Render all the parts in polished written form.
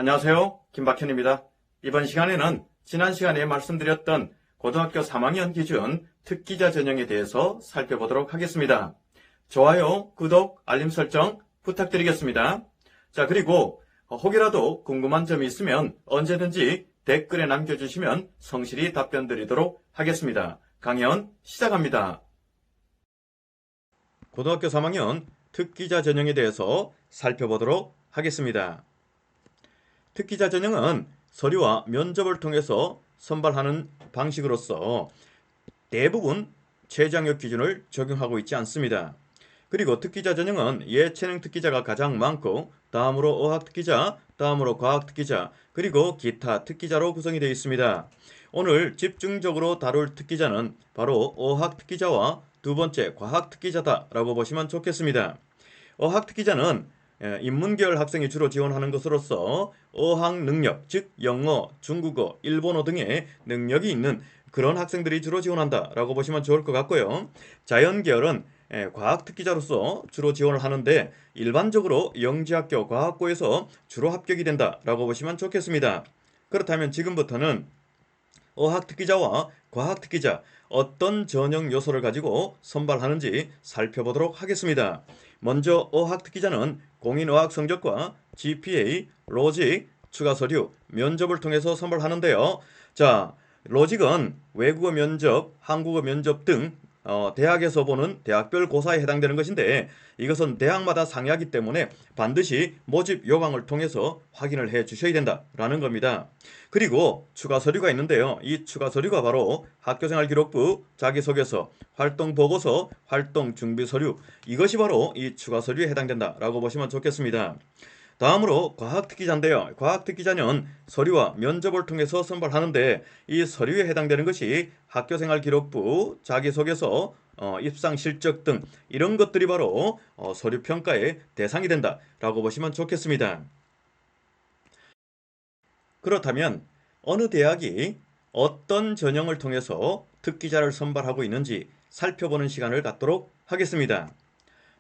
안녕하세요. 김박현입니다. 이번 시간에는 지난 시간에 말씀드렸던 고등학교 3학년 기준 특기자 전형에 대해서 살펴보도록 하겠습니다. 좋아요, 구독, 알림 설정 부탁드리겠습니다. 자, 그리고 혹이라도 궁금한 점이 있으면 언제든지 댓글에 남겨주시면 성실히 답변 드리도록 하겠습니다. 강연 시작합니다. 고등학교 3학년 특기자 전형에 대해서 살펴보도록 하겠습니다. 특기자 전형은 서류와 면접을 통해서 선발하는 방식으로서 대부분 최저학력 기준을 적용하고 있지 않습니다. 그리고 특기자 전형은 예체능 특기자가 가장 많고 다음으로 어학 특기자, 다음으로 과학 특기자, 그리고 기타 특기자로 구성이 되어 있습니다. 오늘 집중적으로 다룰 특기자는 바로 어학 특기자와 두 번째 과학 특기자다라고 보시면 좋겠습니다. 어학 특기자는 인문계열 학생이 주로 지원하는 것으로서 어학 능력, 즉 영어, 중국어, 일본어 등의 능력이 있는 그런 학생들이 주로 지원한다라고 보시면 좋을 것 같고요. 자연계열은 과학 특기자로서 주로 지원을 하는데 일반적으로 영재학교 과학고에서 주로 합격이 된다라고 보시면 좋겠습니다. 그렇다면 지금부터는 어학 특기자와 과학 특기자 어떤 전형 요소를 가지고 선발하는지 살펴보도록 하겠습니다. 먼저 어학 특기자는 공인어학 성적과 GPA, 로직, 추가 서류, 면접을 통해서 선발하는데요. 자, 로직은 외국어 면접, 한국어 면접 등 대학에서 보는 대학별 고사에 해당되는 것인데 이것은 대학마다 상이하기 때문에 반드시 모집 요강을 통해서 확인을 해 주셔야 된다라는 겁니다. 그리고 추가 서류가 있는데요. 이 추가 서류가 바로 학교생활기록부, 자기소개서, 활동보고서, 활동준비서류 이것이 바로 이 추가 서류에 해당된다라고 보시면 좋겠습니다. 다음으로 과학특기자인데요. 과학특기자는 서류와 면접을 통해서 선발하는데 이 서류에 해당되는 것이 학교생활기록부, 자기소개서, 입상실적 등 이런 것들이 바로 서류 평가의 대상이 된다라고 보시면 좋겠습니다. 그렇다면 어느 대학이 어떤 전형을 통해서 특기자를 선발하고 있는지 살펴보는 시간을 갖도록 하겠습니다.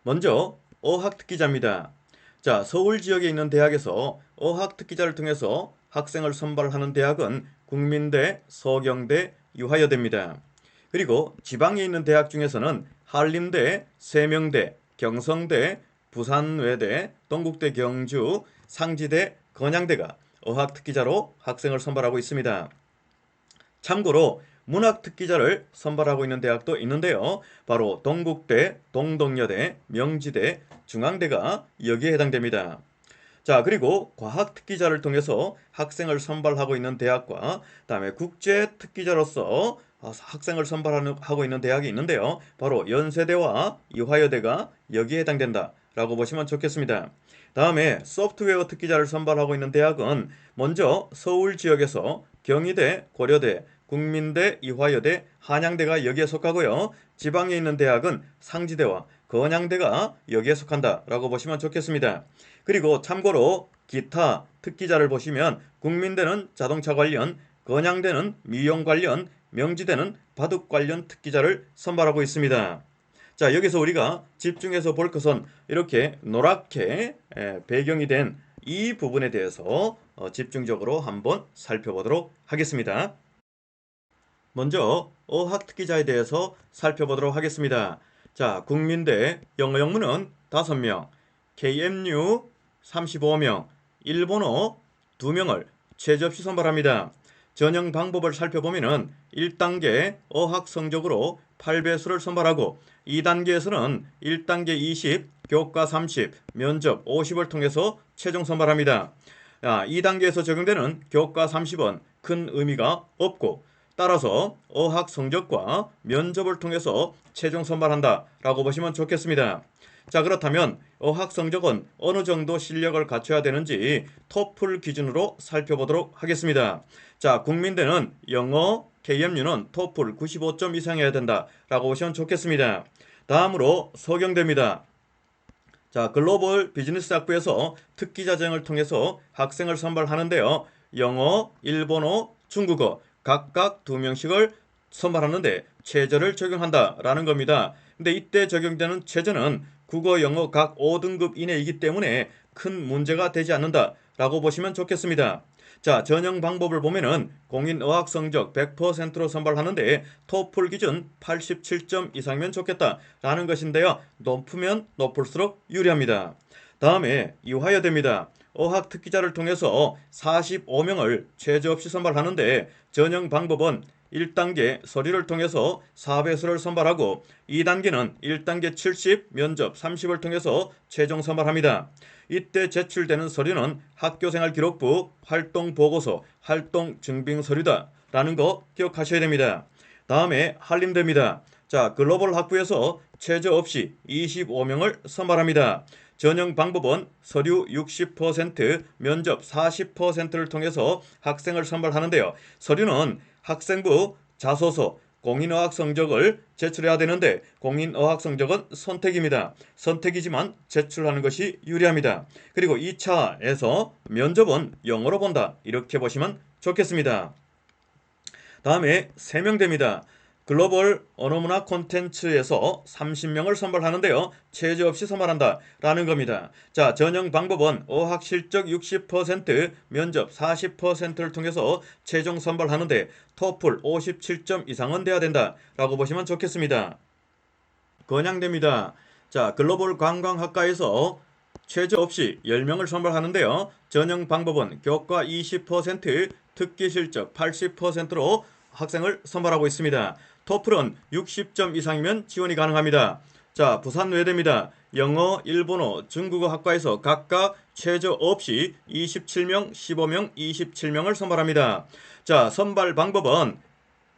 먼저 어학특기자입니다. 자, 서울 지역에 있는 대학에서 어학특기자를 통해서 학생을 선발하는 대학은 국민대, 서경대, 유화여대입니다. 그리고 지방에 있는 대학 중에서는 한림대, 세명대, 경성대, 부산외대, 동국대 경주, 상지대, 건양대가 어학특기자로 학생을 선발하고 있습니다. 참고로 문학특기자를 선발하고 있는 대학도 있는데요. 바로 동국대, 동덕여대, 명지대, 중앙대가 여기에 해당됩니다. 자, 그리고 과학특기자를 통해서 학생을 선발하고 있는 대학과 그다음에 국제특기자로서 학생을 선발하고 있는 대학이 있는데요. 바로 연세대와 이화여대가 여기에 해당된다라고 보시면 좋겠습니다. 다음에 소프트웨어 특기자를 선발하고 있는 대학은 먼저 서울 지역에서 경희대, 고려대, 국민대, 이화여대, 한양대가 여기에 속하고요. 지방에 있는 대학은 상지대와 건양대가 여기에 속한다라고 보시면 좋겠습니다. 그리고 참고로 기타 특기자를 보시면 국민대는 자동차 관련, 건양대는 미용 관련, 명지대는 바둑 관련 특기자를 선발하고 있습니다. 자, 여기서 우리가 집중해서 볼 것은 이렇게 노랗게 배경이 된 이 부분에 대해서 집중적으로 한번 살펴보도록 하겠습니다. 먼저 어학특기자에 대해서 살펴보도록 하겠습니다. 자, 국민대 영어 영문은 5명, KMU 35명, 일본어 2명을 최저없이 선발합니다. 전형 방법을 살펴보면 1단계 어학 성적으로 8배수를 선발하고 2단계에서는 1단계 20, 교과 30, 면접 50을 통해서 최종 선발합니다. 2단계에서 적용되는 교과 30은 큰 의미가 없고 따라서 어학 성적과 면접을 통해서 최종 선발한다라고 보시면 좋겠습니다. 자, 그렇다면 어학 성적은 어느 정도 실력을 갖춰야 되는지 토플 기준으로 살펴보도록 하겠습니다. 자, 국민대는 영어, KMU는 토플 95점 이상이어야 된다라고 보시면 좋겠습니다. 다음으로 서경대입니다. 자, 글로벌 비즈니스 학부에서 특기자 전형을 통해서 학생을 선발하는데요. 영어, 일본어, 중국어 각각 2명씩을 선발하는데 최저를 적용한다라는 겁니다. 근데 이때 적용되는 최저는 국어, 영어 각 5등급 이내이기 때문에 큰 문제가 되지 않는다라고 보시면 좋겠습니다. 자, 전형 방법을 보면은 공인 어학 성적 100%로 선발하는데 토플 기준 87점 이상이면 좋겠다라는 것인데요. 높으면 높을수록 유리합니다. 다음에 이화여대입니다. 어학 특기자를 통해서 45명을 최저 없이 선발하는데 전형 방법은 1단계 서류를 통해서 4배수를 선발하고 2단계는 1단계 70, 면접 30을 통해서 최종 선발합니다. 이때 제출되는 서류는 학교생활기록부, 활동보고서, 활동증빙서류다 라는 거 기억하셔야 됩니다. 다음에 한림대입니다. 자, 글로벌 학부에서 최저 없이 25명을 선발합니다. 전형 방법은 서류 60%, 면접 40%를 통해서 학생을 선발하는데요. 서류는 학생부, 자소서, 공인어학 성적을 제출해야 되는데 공인어학 성적은 선택입니다. 선택이지만 제출하는 것이 유리합니다. 그리고 2차에서 면접은 영어로 본다. 이렇게 보시면 좋겠습니다. 다음에 세명대입니다. 글로벌 언어문화 콘텐츠에서 30명을 선발하는데요. 최저 없이 선발한다 라는 겁니다. 자, 전형 방법은 어학 실적 60%, 면접 40%를 통해서 최종 선발하는데 토플 57점 이상은 돼야 된다 라고 보시면 좋겠습니다. 건양대입니다. 자, 글로벌 관광학과에서 최저 없이 10명을 선발하는데요. 전형 방법은 교과 20%, 특기 실적 80%로 학생을 선발하고 있습니다. 토플은 60점 이상이면 지원이 가능합니다. 자, 부산 외대입니다. 영어, 일본어, 중국어 학과에서 각각 최저 없이 27명, 15명, 27명을 선발합니다. 자, 선발 방법은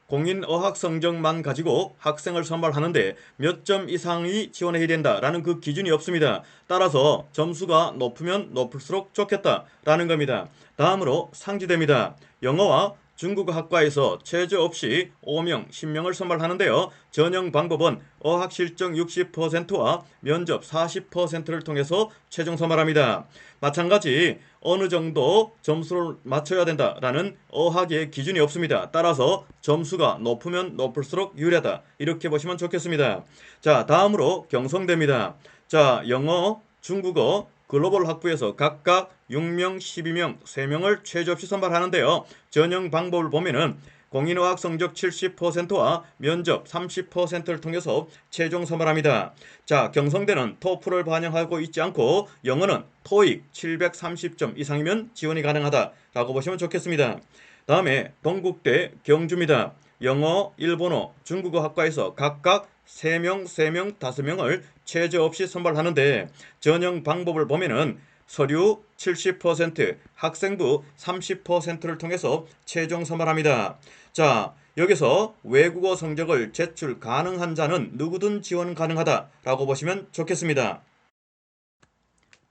공인 어학 성적만 가지고 학생을 선발하는데 몇 점 이상이 지원해야 된다라는 그 기준이 없습니다. 따라서 점수가 높으면 높을수록 좋겠다라는 겁니다. 다음으로 상지대입니다. 영어와 중국어 학과에서 최저 없이 5명, 10명을 선발하는데요. 전형 방법은 어학 실적 60%와 면접 40%를 통해서 최종 선발합니다. 마찬가지 어느 정도 점수를 맞춰야 된다라는 어학의 기준이 없습니다. 따라서 점수가 높으면 높을수록 유리하다. 이렇게 보시면 좋겠습니다. 자, 다음으로 경성대입니다. 자, 영어, 중국어, 글로벌 학부에서 각각 6명, 12명, 3명을 최저 없이 선발하는데요. 전형 방법을 보면은 공인어학 성적 70%와 면접 30%를 통해서 최종 선발합니다. 자, 경성대는 토플을 반영하고 있지 않고 영어는 토익 730점 이상이면 지원이 가능하다라고 보시면 좋겠습니다. 다음에 동국대 경주입니다. 영어, 일본어, 중국어 학과에서 각각 3명, 3명, 5명을 최저 없이 선발하는데 전형 방법을 보면은 서류 70%, 학생부 30%를 통해서 최종 선발합니다. 자, 여기서 외국어 성적을 제출 가능한 자는 누구든 지원 가능하다라고 보시면 좋겠습니다.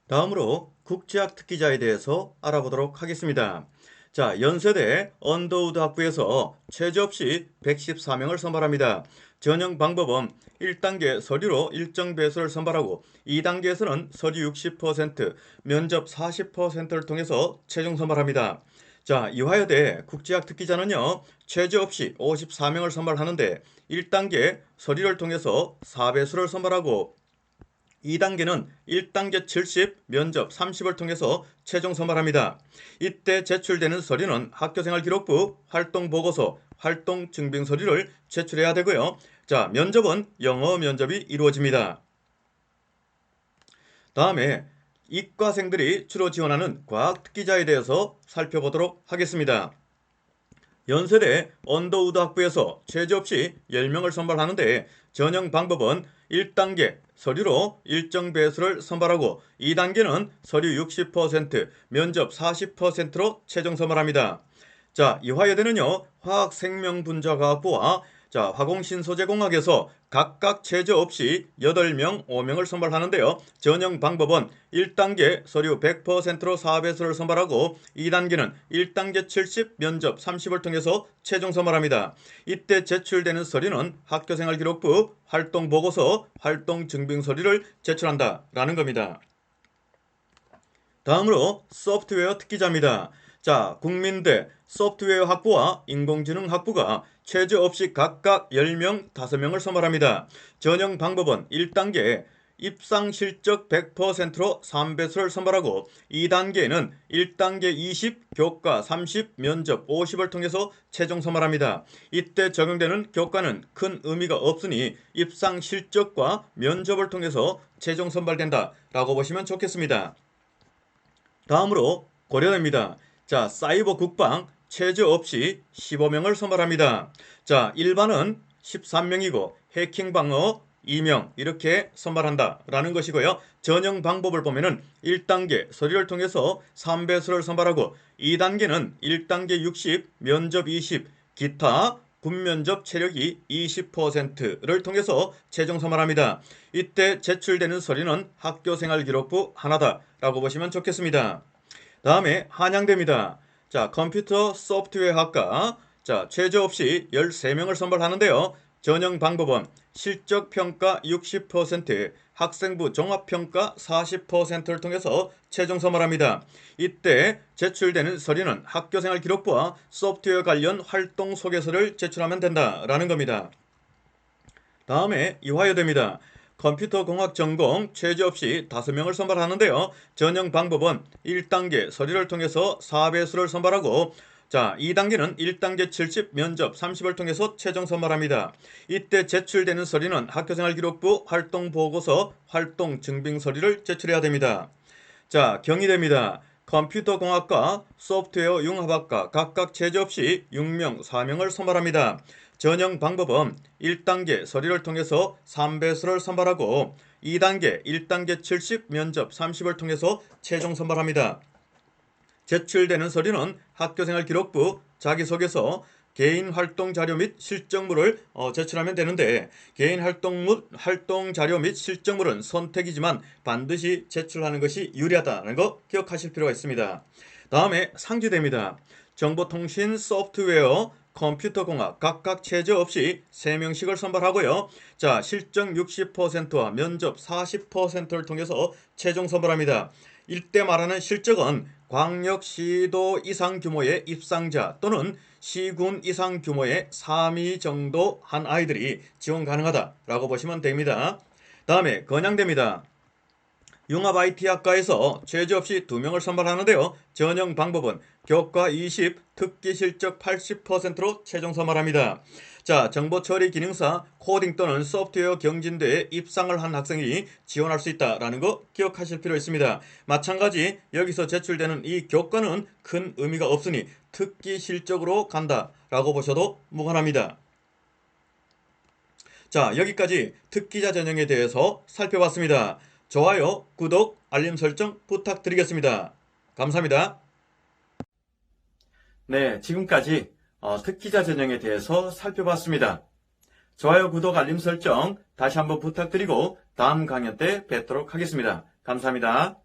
다음으로 국제학 특기자에 대해서 알아보도록 하겠습니다. 자, 연세대 언더우드 학부에서 최저 없이 114명을 선발합니다. 전형 방법은 1단계 서류로 일정 배수를 선발하고 2단계에서는 서류 60%, 면접 40%를 통해서 최종 선발합니다. 자, 이화여대 국제학 특기자는요, 최저 없이 54명을 선발하는데 1단계 서류를 통해서 4배수를 선발하고 2단계는 1단계 70, 면접 30을 통해서 최종 선발합니다. 이때 제출되는 서류는 학교생활기록부, 활동보고서, 활동증빙서류를 제출해야 되고요. 자, 면접은 영어 면접이 이루어집니다. 다음에 이과생들이 주로 지원하는 과학특기자에 대해서 살펴보도록 하겠습니다. 연세대 언더우드 학부에서 최저 없이 10명을 선발하는데 전형 방법은 1단계 서류로 일정 배수를 선발하고 2단계는 서류 60%, 면접 40%로 최종 선발합니다. 자, 이화여대는요, 화학생명분자과학부와 자, 화공신소재공학에서 각각 최저 없이 8명, 5명을 선발하는데요. 전형 방법은 1단계 서류 100%로 4배수를 선발하고 2단계는 1단계 70, 면접 30을 통해서 최종 선발합니다. 이때 제출되는 서류는 학교생활기록부, 활동보고서, 활동증빙서류를 제출한다라는 겁니다. 다음으로 소프트웨어 특기자입니다. 자, 국민대 소프트웨어 학부와 인공지능 학부가 최저 없이 각각 10명, 5명을 선발합니다. 전형 방법은 1단계 입상 실적 100%로 3배수를 선발하고 2단계에는 1단계 20, 교과 30, 면접 50을 통해서 최종 선발합니다. 이때 적용되는 교과는 큰 의미가 없으니 입상 실적과 면접을 통해서 최종 선발된다 라고 보시면 좋겠습니다. 다음으로 고려대입니다. 자, 사이버 국방 최저 없이 15명을 선발합니다. 자, 일반은 13명이고 해킹 방어 2명 이렇게 선발한다 라는 것이고요. 전형 방법을 보면은 1단계 서류를 통해서 3배수를 선발하고 2단계는 1단계 60, 면접 20, 기타 군면접 체력이 20%를 통해서 최종 선발합니다. 이때 제출되는 서류는 학교생활기록부 하나다 라고 보시면 좋겠습니다. 다음에 한양대입니다. 자, 컴퓨터 소프트웨어 학과. 자, 최저 없이 13명을 선발하는데요. 전형 방법은 실적평가 60%, 학생부 종합평가 40%를 통해서 최종 선발합니다. 이때 제출되는 서류는 학교생활 기록부와 소프트웨어 관련 활동 소개서를 제출하면 된다라는 겁니다. 다음에 이화여대입니다. 컴퓨터 공학 전공 최저 없이 5명을 선발하는데요. 전형 방법은 1단계 서류를 통해서 4배수를 선발하고 자, 2단계는 1단계 70, 면접 30을 통해서 최종 선발합니다. 이때 제출되는 서류는 학교생활기록부 활동보고서, 활동증빙서류를 제출해야 됩니다. 자, 경희대입니다. 컴퓨터공학과, 소프트웨어 융합학과 각각 최저 없이 6명, 4명을 선발합니다. 전형 방법은 1단계 서류를 통해서 3배수를 선발하고 2단계, 1단계 70, 면접 30을 통해서 최종 선발합니다. 제출되는 서류는 학교생활 기록부, 자기소개서, 개인 활동 자료 및 실적물을 제출하면 되는데 개인 활동 자료 및 실적물은 선택이지만 반드시 제출하는 것이 유리하다는 거 기억하실 필요가 있습니다. 다음에 상지대입니다. 정보통신 소프트웨어 컴퓨터공학 각각 최저 없이 3명씩을 선발하고요. 자, 실적 60%와 면접 40%를 통해서 최종 선발합니다. 이때 말하는 실적은 광역시도 이상 규모의 입상자 또는 시군 이상 규모의 3위 정도 한 아이들이 지원 가능하다라고 보시면 됩니다. 다음에 건양대입니다. 융합 IT학과에서 최저 없이 2명을 선발하는데요. 전형 방법은 교과 20, 특기 실적 80%로 최종 선발합니다. 자, 정보처리 기능사, 코딩 또는 소프트웨어 경진대에 입상을 한 학생이 지원할 수 있다라는 거 기억하실 필요 있습니다. 마찬가지 여기서 제출되는 이 교과는 큰 의미가 없으니 특기 실적으로 간다라고 보셔도 무관합니다. 자, 여기까지 특기자 전형에 대해서 살펴봤습니다. 좋아요, 구독, 알림 설정 부탁드리겠습니다. 감사합니다. 네, 지금까지 특기자 전형에 대해서 살펴봤습니다. 좋아요, 구독, 알림 설정 다시 한번 부탁드리고 다음 강연 때 뵙도록 하겠습니다. 감사합니다.